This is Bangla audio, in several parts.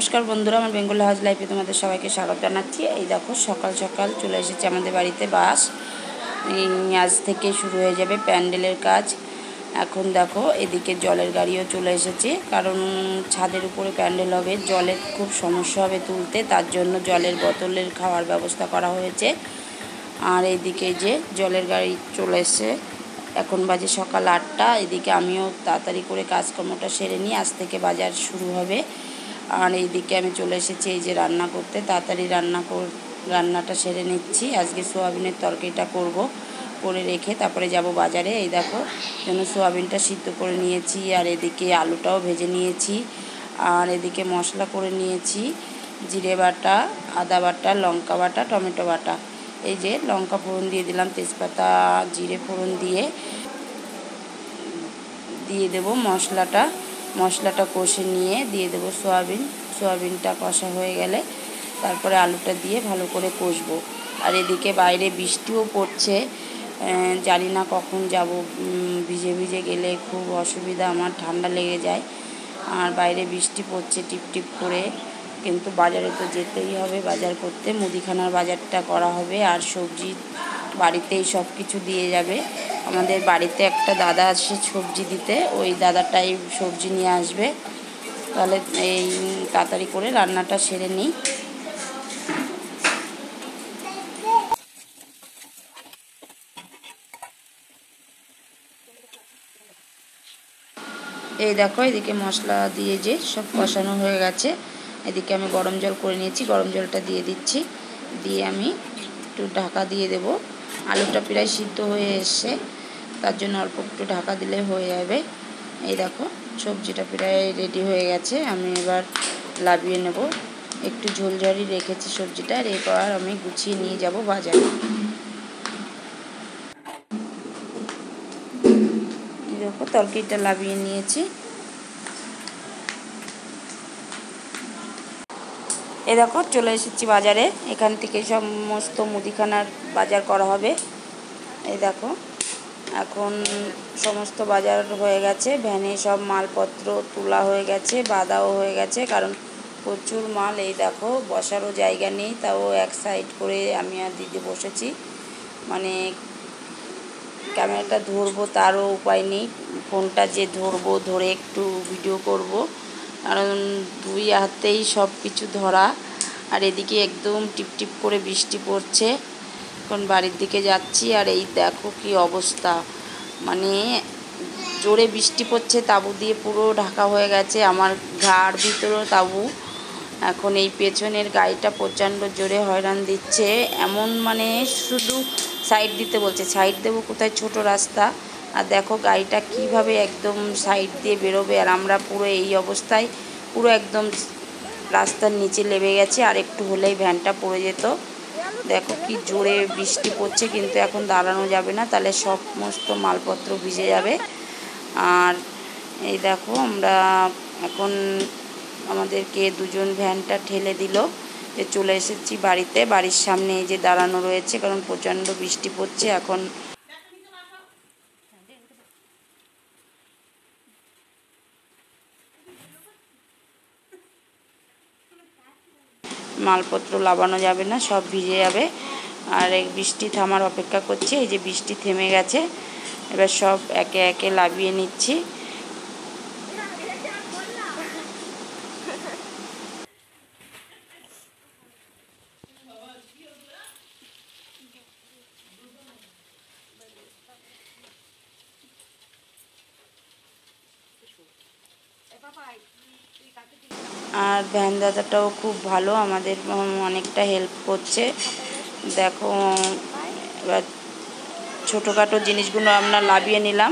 নমস্কার বন্ধুরা, আমার বেঙ্গল হাউস লাইফে তোমাদের সবাইকে স্বাগত জানাচ্ছি। এই দেখো সকাল সকাল চলে এসেছে আমাদের বাড়িতে বাস। আজ থেকে শুরু হয়ে যাবে প্যান্ডেলের কাজ। এখন দেখো এদিকে জলের গাড়িও চলে এসেছে, কারণ ছাদের উপরে প্যান্ডেল হবে, জলের খুব সমস্যা হবে তুলতে, তার জন্য জলের বোতলের খাওয়ার ব্যবস্থা করা হয়েছে। আর এইদিকে যে জলের গাড়ি চলে এসছে, এখন বাজে সকাল 8টা। এদিকে আমিও তাড়াতাড়ি করে কাজকর্মটা সেরে নিই, আজ থেকে বাজার শুরু হবে। আর এইদিকে আমি চলে এসেছি এই যে রান্না করতে, তাড়াতাড়ি রান্নাটা সেরে নিচ্ছি। আজকে সোয়াবিনের তরকারিটা করে রেখে তারপরে যাব বাজারে। এই দেখো যেন সোয়াবিনটা সিদ্ধ করে নিয়েছি, আর এদিকে আলুটাও ভেজে নিয়েছি, আর এদিকে মশলা করে নিয়েছি জিরে বাটা, আদা বাটা, লঙ্কা বাটা, টমেটো বাটা। এই যে লঙ্কা ফোড়ন দিয়ে দিলাম, তেজপাতা জিরে ফোড়ন দিয়ে দেবো মশলাটা কষে নিয়ে দিয়ে দেবো সোয়াবিনটা কষা হয়ে গেলে তারপরে আলুটা দিয়ে ভালো করে কষবো। আর এদিকে বাইরে বৃষ্টিও পড়ছে, জানি না কখন যাব, ভিজে ভিজে গেলে খুব অসুবিধা, আমার ঠান্ডা লেগে যায়। আর বাইরে বৃষ্টি পড়ছে টিপটিপ করে, কিন্তু বাজারে তো যেতেই হবে বাজার করতে। মুদিখানার বাজারটা করা হবে, আর সবজি বাড়িতেই সব কিছু দিয়ে যাবে। আমাদের বাড়িতে একটা দাদা আসে সবজি দিতে, ওই দাদাটাই সবজি নিয়ে আসবে। তাহলে এই তাড়াতাড়ি করে রান্নাটা সেরে নিই। এই দেখো এদিকে মশলা দিয়ে যে সব কষানো হয়ে গেছে, এদিকে আমি গরম জল করে নিয়েছি, গরম জলটা দিয়ে দিচ্ছি, দিয়ে আমি একটু ঢাকা দিয়ে দেব। আলুটা প্রায় সিদ্ধ হয়ে এসছে, তার জন্য অল্প একটু ঢাকা দিলে হয়ে যাবে। এই দেখো সবজিটা প্রায় রেডি হয়ে গেছে, আমি এবার লাভিয়ে নেব। একটু ঝোলঝালি রেখেছি সবজিটা, আর এবার আমি গুছিয়ে নিয়ে যাব বাজারে। এই দেখো তরকারিটা লাভিয়ে নিয়েছি। এই দেখো চলে এসেছি বাজারে, এখান থেকে সমস্ত মুদিখানার বাজার করা হবে। এই দেখো এখন সমস্ত বাজার হয়ে গেছে, ভ্যানে সব মালপত্র তোলা হয়ে গেছে, বাঁধাও হয়ে গেছে, কারণ প্রচুর মাল। এই দেখো বসারও জায়গা নেই, তাও এক সাইড করে আমি আর দিদি বসেছি, মানে ক্যামেরাটা ধরবো তারও উপায় নেই, ফোনটা যে ধরবো ধরে একটু ভিডিও করব, কারণ দুই হাতেই সব কিছু ধরা। আর এদিকে একদম টিপটিপ করে বৃষ্টি পড়ছে, এখন বাড়ির দিকে যাচ্ছি। আর এই দেখো কি অবস্থা, মানে জোরে বৃষ্টি পড়ছে, তাঁবু দিয়ে পুরো ঢাকা হয়ে গেছে, আমার ঘাড় ভিতরেও তাঁবু। এখন এই পেছনের গাড়িটা প্রচণ্ড জোরে হয়রান দিচ্ছে, এমন মানে শুধু সাইড দিতে বলছে, সাইড দেবো কোথায়, ছোট রাস্তা। আর দেখো গাড়িটা কিভাবে একদম সাইড দিয়ে বেরোবে, আর আমরা পুরো এই অবস্থায়, পুরো একদম রাস্তার নিচে লেবে গেছে, আর একটু হলেই ভ্যানটা পড়ে যেত। দেখো কি জোরে বৃষ্টি পড়ছে, কিন্তু এখন দাঁড়ানো যাবে না, তাহলে সমস্ত মালপত্র ভিজে যাবে। আর এই দেখো আমরা এখন আমাদেরকে দুজন ভ্যানটা ঠেলে দিল, যে চলে এসেছি বাড়িতে, বাড়ির সামনে এই যে দাঁড়ানো রয়েছে, কারণ প্রচণ্ড বৃষ্টি পড়ছে। এখন মালপত্র লাগানো যাবে না, সব ভিজে যাবে। আর এই বৃষ্টি থামার অপেক্ষা করছি, এই যে বৃষ্টি থেমে গেছে, এবার সব একে একে লাভিয়ে নিচ্ছি। আর ভ্যান দাদাটাও খুব ভালো, আমাদের অনেকটা হেল্প করছে। দেখো এবার ছোটোখাটো জিনিসগুলো আমরা লাভিয়ে নিলাম,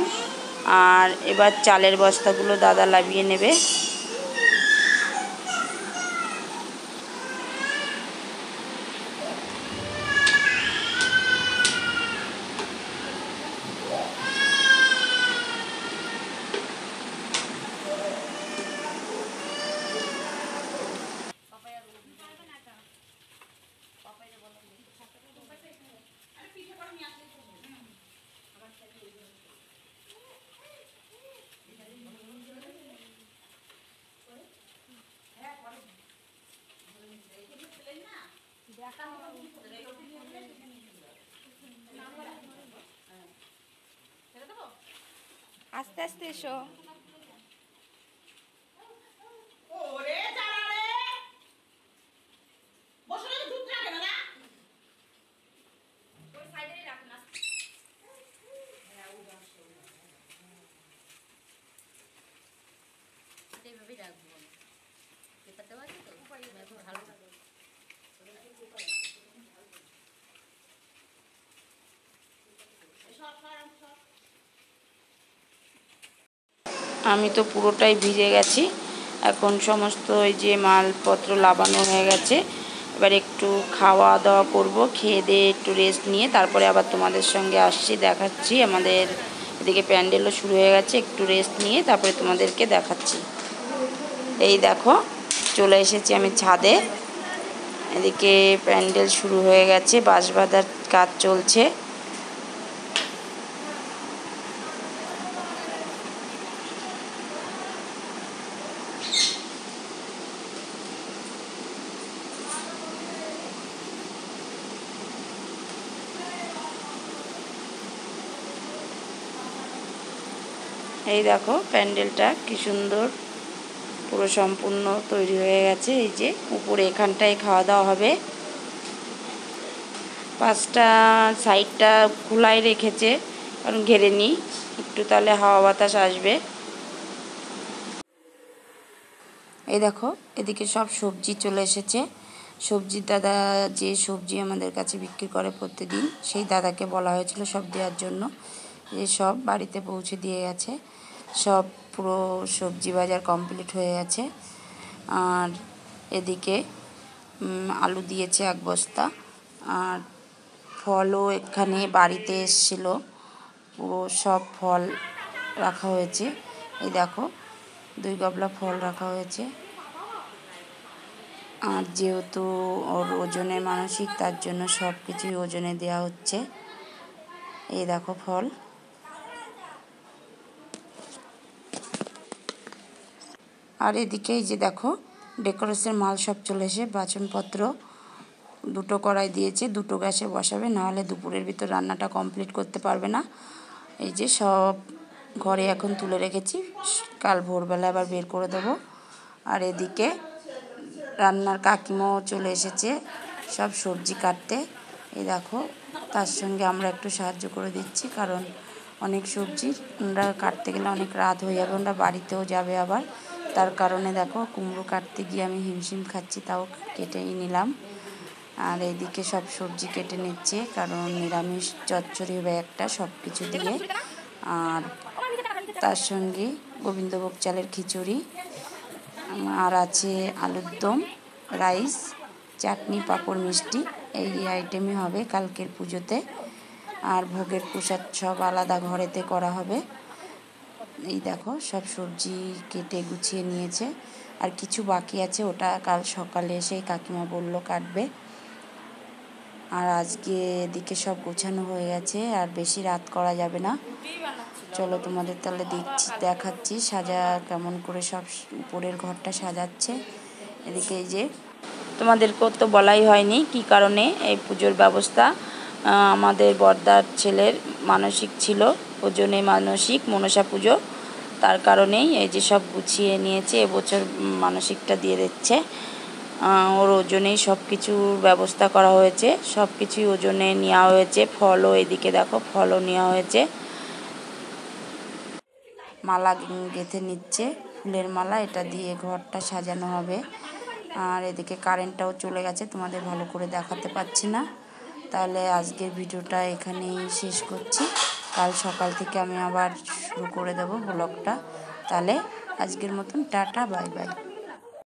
আর এবার চালের বস্তাগুলো দাদা লাভিয়ে নেবে। আস্তে এসো। এইভাবেই রাখবো পেপার দেওয়া আছে তো এখন ভালো। আমি তো পুরোটাই ভিজে গেছি। এখন সমস্ত ওই যে মালপত্র লাগানো হয়ে গেছে। এবার একটু খাওয়া দাওয়া করব, খেয়ে দিয়ে একটু রেস্ট নিয়ে তারপরে আবার তোমাদের সঙ্গে আসছি, দেখাচ্ছি। আমাদের এদিকে প্যান্ডেলও শুরু হয়ে গেছে, একটু রেস্ট নিয়ে তারপরে তোমাদেরকে দেখাচ্ছি। এই দেখো চলে এসেছি আমি ছাদে। এদিকে প্যান্ডেল শুরু হয়ে গেছে, বাঁশ বাঁধার কাজ চলছে। এই দেখো প্যান্ডেলটা কি সুন্দর পুরো সম্পূর্ণ তৈরি হয়ে গেছে। এই যে উপরে এখানটায় খাওয়া দাওয়া হবে। পাঁচটা সাইডটা খোলাই রেখেছে কারণ ঘেরে নিই একটু, তাহলে হাওয়া বাতাস আসবে। এই দেখো এদিকে সব সবজি চলে এসেছে। সবজির দাদা যে সবজি আমাদের কাছে বিক্রি করে প্রতিদিন, সেই দাদাকে বলা হয়েছিল সব দেওয়ার জন্য। এই সব বাড়িতে পৌঁছে দিয়ে গেছে। সব পুরো সবজি বাজার কমপ্লিট হয়ে গেছে। আর এদিকে আলু দিয়েছে 1 বস্তা। আর ফলও এখানে বাড়িতে এসেছিলো, পুরো সব ফল রাখা হয়েছে। এই দেখো 2 গাবলা ফল রাখা হয়েছে। আর যেহেতু ওর ওজনে মানসিক, তার জন্য সব কিছুই ওজনে দেওয়া হচ্ছে। এই দেখো ফল। আর এদিকে এই যে দেখো ডেকোরেশন মাল সব চলে এসে, বাসনপত্র 2টো কড়াই দিয়েছে, 2টো গ্যাসে বসাবে, নাহলে দুপুরের ভিতর রান্নাটা কমপ্লিট করতে পারবে না। এই যে সব ঘরে এখন তুলে রেখেছি, কাল ভোরবেলা আবার বের করে দেবো। আর এদিকে রান্নার কাকিমাও চলে এসেছে সব সবজি কাটতে। এই দেখো তার সঙ্গে আমরা একটু সাহায্য করে দিচ্ছি, কারণ অনেক সবজি আমরা কাটতে গেলে অনেক রাত হয়ে যাবে, আমরা বাড়িতেও যাবে আবার। তার কারণে দেখো কুমড়ো কাটতে গিয়ে আমি হিমশিম খাচ্ছি, তাও কেটেই নিলাম। আর এইদিকে সব সবজি কেটে নিচ্ছে, কারণ নিরামিষ চচ্চড়ি হবে একটা সব কিছু দিয়ে। আর তার সঙ্গে গোবিন্দভোগ চালের খিচুড়ি, আর আছে আলুর দম, রাইস, চাটনি, পাঁপড়, মিষ্টি। এই আইটেমই হবে কালকের পুজোতে। আর ভোগের প্রসাদ সব আলাদা ঘরেতে করা হবে। এই দেখো সব সবজি কেটে গুছিয়ে নিয়েছে। আর কিছু বাকি আছে, ওটা কাল সকালে এসে কাকিমা বললো কাটবে। আর আজকে এদিকে সব গোছানো হয়ে গেছে, আর বেশি রাত করা যাবে না। চলো তোমাদের তাহলে দেখাচ্ছি কেমন করে সব উপরের ঘরটা সাজাচ্ছে। এদিকে এই যে তোমাদেরকেও তো বলাই হয়নি কি কারণে এই পুজোর ব্যবস্থা। আমাদের বড়দার ছেলের মানসিক ছিল, ওজনে মানসিক মনসা পুজো, তার কারণেই এই যে সব গুছিয়ে নিয়েছে। এবছর মানসিকটা দিয়ে দিচ্ছে। ওর ওজনেই সব কিছুর ব্যবস্থা করা হয়েছে, সব কিছুই ওজনে নেওয়া হয়েছে। ফলও এদিকে দেখো ফলও নেওয়া হয়েছে। মালা গেঁথে নিচ্ছে, ফুলের মালা, এটা দিয়ে ঘরটা সাজানো হবে। আর এদিকে কারেন্টটাও চলে গেছে, তোমাদের ভালো করে দেখাতে পাচ্ছি না। তাহলে আজকের ভিডিওটা এখানেই শেষ করছি। কাল সকাল থেকে আমি আবার শুরু করে দেবো ব্লগটা। তাহলে আজকের মতন টাটা, বাই বাই।